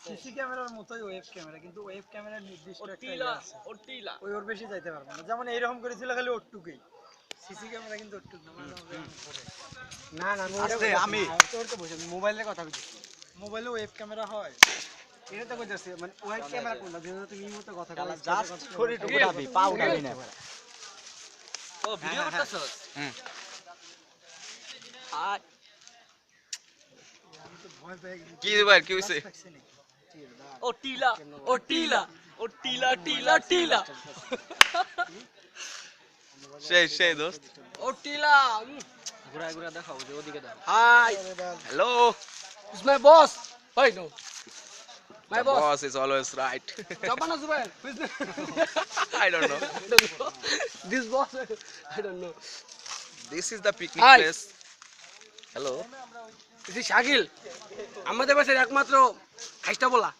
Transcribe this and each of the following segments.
CC ক্যামেরার মতোই web camera, কিন্তু ওয়েব ক্যামেরার নির্দিষ্ট একটা ইয়ে আছে, ওই ওর বেশি যাইতে পারবে না। যেমন এইরকম করেছিল খালি ওটুকুই, সিসি ক্যামেরা কিন্তু ওটুক না, মাঝে মাঝে এমন করে। না না আমি তোর তো বলছি মোবাইলের কথা বলছি। মোবাইলে ওয়েব ক্যামেরা হয়, এটা তো কইতাছি মানে ওয়েব ক্যামেরা কোনটা যেহেতু তুমি মতো কথা বলা জাস্ট শরীরটুকু উঠাবি, পা উঠাবি না। ও ভিডিও করতেছস? আর আমি তো ভয় পেয়ে গেছি। কি ভাই কি হইছে? লাগছে নাকি? ও টিলা ও টিলা ও টিলা টিলা টিলা সেই দোস্ত। ও টিলা ঘুরা ঘুরা দেখাও যে ওদিকে দাও। Hi hello. Is my boss ওই no my The boss boss is always right. Japana Zubair I don't know. This boss I don't know This is the picnic Hi. place. Hello. This Shakil আমাদের বাসার একমাত্র খাইস্টা বলা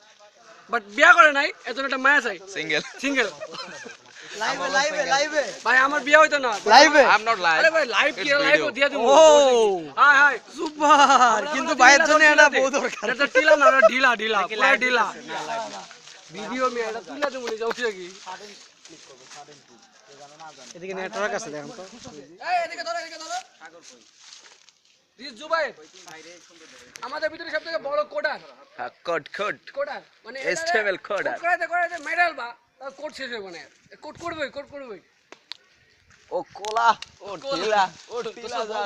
বাট বিয়া করে নাই এত একটা মায়া চাই Single. সিঙ্গেল লাইভে লাইভে লাইভে ভাই আমার বিয়া হইতো না লাইভে I'm not live. আরে ভাই লাইভ It's কি লাইভ video. দিয়া দিব ও হাই হাই সুপার, কিন্তু ভাইয়ের জন্য এটা বউ দরকার। এটা টিলা না এটা ঢিলা ঢিলা পুরো ঢিলা ভিডিও মে এটা তুলে দেবো নি যাচ্ছে কি এদিকে নেটওয়ার্ক আছে দেখেন তো। এই এদিকে ধরো দিস জুবাইর আমাদের ভিতরে সবথেকে বড় কোডার Code. মানে HTML coder. কোডাতে মেডাল বা তার কোড শেষ হবে না কোড করবে Oh cola. Oh tila. Oh tila za.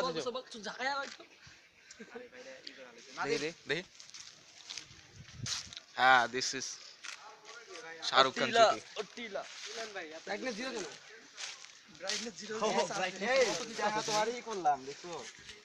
Dehi. Ah, this is Shahrukh Khan city. Brightness zero কেন ব্রাইটনেস জিরো এই তোমারই করলাম দেখো।